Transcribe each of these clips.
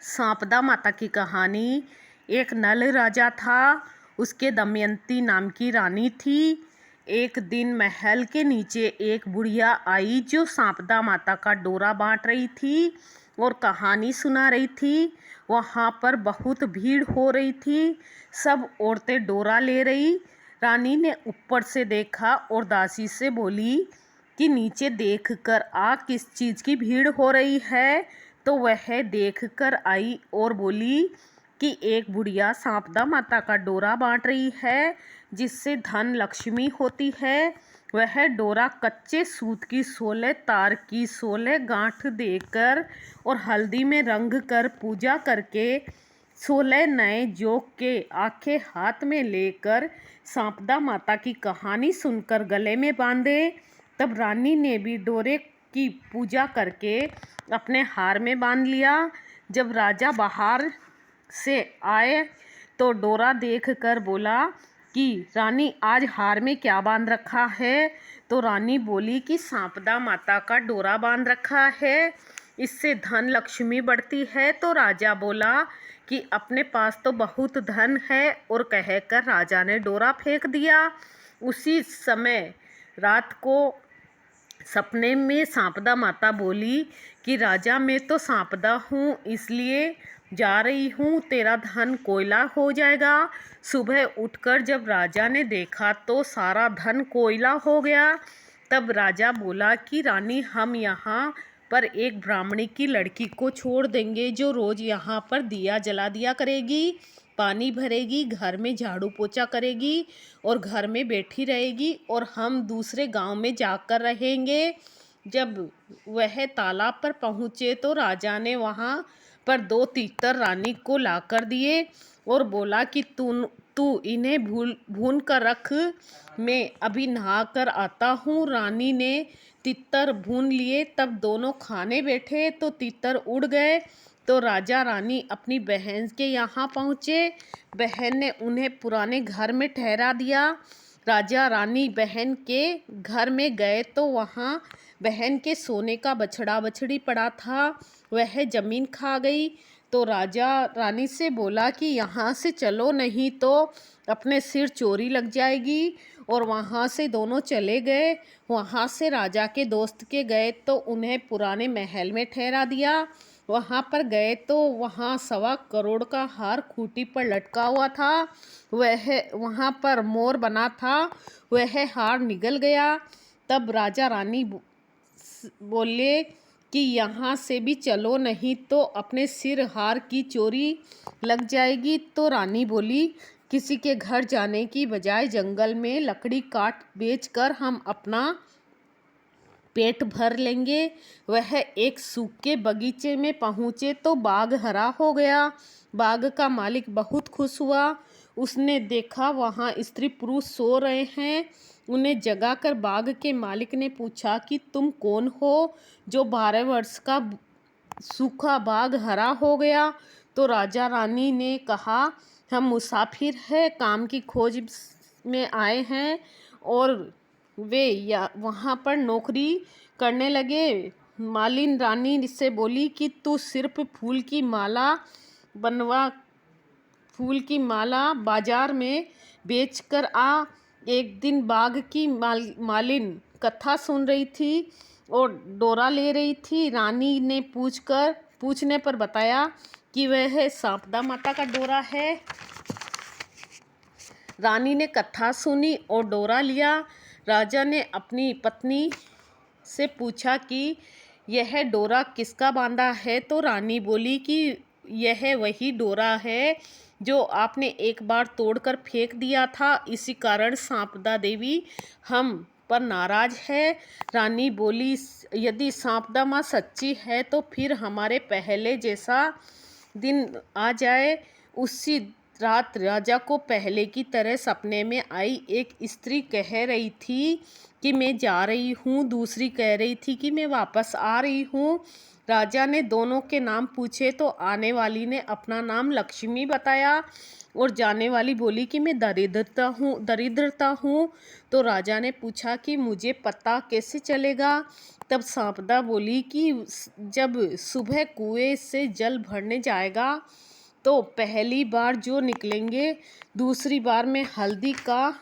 सांपदा माता की कहानी। एक नल राजा था, उसके दमयंती नाम की रानी थी। एक दिन महल के नीचे एक बुढ़िया आई जो सांपदा माता का डोरा बांट रही थी और कहानी सुना रही थी। वहाँ पर बहुत भीड़ हो रही थी, सब औरतें डोरा ले रही। रानी ने ऊपर से देखा और दासी से बोली कि नीचे देख कर आ, किस चीज़ की भीड़ हो रही है। तो वह देख कर आई और बोली कि एक बुढ़िया सांपदा माता का डोरा बांट रही है, जिससे धन लक्ष्मी होती है। वह डोरा कच्चे सूत की 16 तार की 16 गांठ देकर और हल्दी में रंग कर पूजा करके 16 नए जोक के आखे हाथ में लेकर सांपदा माता की कहानी सुनकर गले में बांधे। तब रानी ने भी डोरे की पूजा करके अपने हार में बांध लिया। जब राजा बाहर से आए तो डोरा देखकर बोला कि रानी, आज हार में क्या बांध रखा है। तो रानी बोली कि सांपदा माता का डोरा बांध रखा है, इससे धन लक्ष्मी बढ़ती है। तो राजा बोला कि अपने पास तो बहुत धन है, और कहकर राजा ने डोरा फेंक दिया। उसी समय रात को सपने में सांपदा माता बोली कि राजा, मैं तो सांपदा हूँ, इसलिए जा रही हूँ, तेरा धन कोयला हो जाएगा। सुबह उठकर जब राजा ने देखा तो सारा धन कोयला हो गया। तब राजा बोला कि रानी, हम यहाँ पर एक ब्राह्मणी की लड़की को छोड़ देंगे, जो रोज़ यहाँ पर दिया जला दिया करेगी, पानी भरेगी, घर में झाड़ू पोछा करेगी और घर में बैठी रहेगी, और हम दूसरे गांव में जाकर रहेंगे। जब वह तालाब पर पहुँचे तो राजा ने वहाँ पर 2 तीतर रानी को लाकर दिए और बोला कि तू इन्हें भून कर रख, मैं अभी नहा कर आता हूँ। रानी ने तीतर भून लिए। तब दोनों खाने बैठे तो तीतर उड़ गए। तो राजा रानी अपनी बहन के यहाँ पहुँचे। बहन ने उन्हें पुराने घर में ठहरा दिया। राजा रानी बहन के घर में गए तो वहाँ बहन के सोने का बछड़ा बछड़ी पड़ा था, वह जमीन खा गई। तो राजा रानी से बोला कि यहाँ से चलो, नहीं तो अपने सिर चोरी लग जाएगी। और वहाँ से दोनों चले गए। वहाँ से राजा के दोस्त के गए तो उन्हें पुराने महल में ठहरा दिया। वहाँ पर गए तो वहाँ 1.25 करोड़ का हार खूंटी पर लटका हुआ था। वहाँ पर मोर बना था, वह हार निगल गया। तब राजा रानी बोले कि यहाँ से भी चलो, नहीं तो अपने सिर हार की चोरी लग जाएगी। तो रानी बोली, किसी के घर जाने की बजाय जंगल में लकड़ी काट बेचकर हम अपना पेट भर लेंगे। वह एक सूखे बगीचे में पहुँचे तो बाग हरा हो गया। बाग का मालिक बहुत खुश हुआ। उसने देखा वहाँ स्त्री पुरुष सो रहे हैं। उन्हें जगाकर बाग के मालिक ने पूछा कि तुम कौन हो, जो 12 वर्ष का सूखा बाग हरा हो गया। तो राजा रानी ने कहा, हम मुसाफिर हैं, काम की खोज में आए हैं। और वे वहाँ पर नौकरी करने लगे। मालिन रानी से बोली कि तू सिर्फ फूल की माला बाजार में बेच कर आ। एक दिन बाग की मालिन कथा सुन रही थी और डोरा ले रही थी। रानी ने पूछने पर बताया कि वह सांपदा माता का डोरा है। रानी ने कथा सुनी और डोरा लिया। राजा ने अपनी पत्नी से पूछा कि यह डोरा किसका बांधा है। तो रानी बोली कि यह वही डोरा है जो आपने एक बार तोड़कर फेंक दिया था, इसी कारण सांपदा देवी हम पर नाराज है। रानी बोली, यदि सांपदा माँ सच्ची है तो फिर हमारे पहले जैसा दिन आ जाए। उसी रात राजा को पहले की तरह सपने में आई एक स्त्री कह रही थी कि मैं जा रही हूँ, दूसरी कह रही थी कि मैं वापस आ रही हूँ। राजा ने दोनों के नाम पूछे तो आने वाली ने अपना नाम लक्ष्मी बताया और जाने वाली बोली कि मैं दरिद्रता हूँ। तो राजा ने पूछा कि मुझे पता कैसे चलेगा। तब सांपदा बोली कि जब सुबह कुएं से जल भरने जाएगा तो पहली बार जो निकलेंगे, दूसरी बार में हल्दी का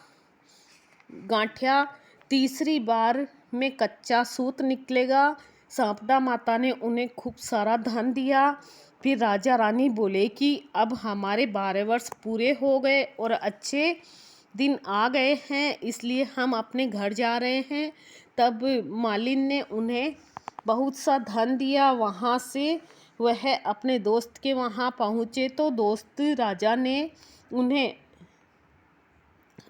गांठिया, तीसरी बार में कच्चा सूत निकलेगा। सांपदा माता ने उन्हें खूब सारा धन दिया। फिर राजा रानी बोले कि अब हमारे 12 वर्ष पूरे हो गए और अच्छे दिन आ गए हैं, इसलिए हम अपने घर जा रहे हैं। तब मालिन ने उन्हें बहुत सा धन दिया। वहाँ से वह अपने दोस्त के वहाँ पहुँचे तो दोस्त राजा ने उन्हें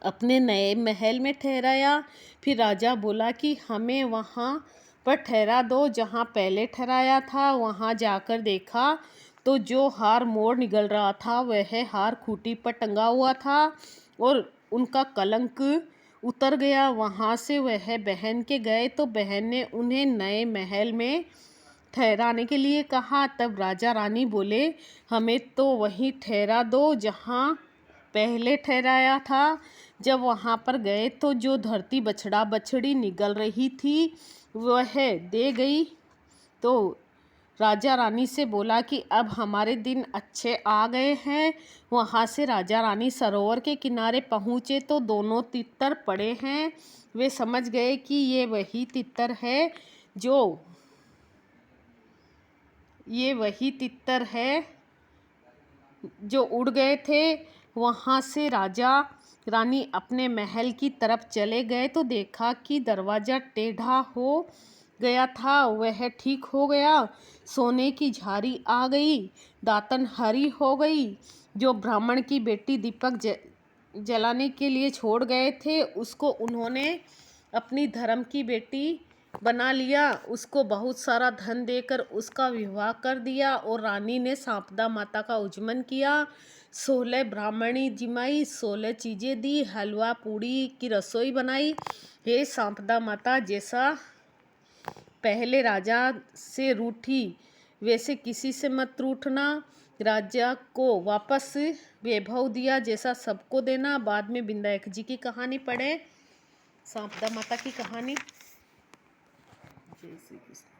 अपने नए महल में ठहराया। फिर राजा बोला कि हमें वहाँ पर ठहरा दो जहाँ पहले ठहराया था। वहाँ जाकर देखा तो जो हार मोड़ निगल रहा था वह हार खूंटी पर टंगा हुआ था और उनका कलंक उतर गया। वहाँ से वह बहन के गए तो बहन ने उन्हें नए महल में ठहराने के लिए कहा। तब राजा रानी बोले, हमें तो वहीं ठहरा दो जहाँ पहले ठहराया था। जब वहाँ पर गए तो जो धरती बछड़ा बछड़ी निगल रही थी वह दे गई। तो राजा रानी से बोला कि अब हमारे दिन अच्छे आ गए हैं। वहाँ से राजा रानी सरोवर के किनारे पहुँचे तो दोनों तितर पड़े हैं। वे समझ गए कि ये वही तितर है जो उड़ गए थे। वहाँ से राजा रानी अपने महल की तरफ चले गए तो देखा कि दरवाज़ा टेढ़ा हो गया था, वह ठीक हो गया। सोने की झारी आ गई, दातन हरी हो गई। जो ब्राह्मण की बेटी दीपक जलाने के लिए छोड़ गए थे उसको उन्होंने अपनी धर्म की बेटी बना लिया। उसको बहुत सारा धन देकर उसका विवाह कर दिया और रानी ने सांपदा माता का उज्जमन किया। 16 ब्राह्मणी जिमाई, 16 चीज़ें दी, हलवा पूड़ी की रसोई बनाई। हे सांपदा माता, जैसा पहले राजा से रूठी वैसे किसी से मत रूठना। राजा को वापस वैभव दिया जैसा सबको देना। बाद में विनायक जी की कहानी पढ़ें, सांपदा माता की कहानी। जय श्री कृष्ण।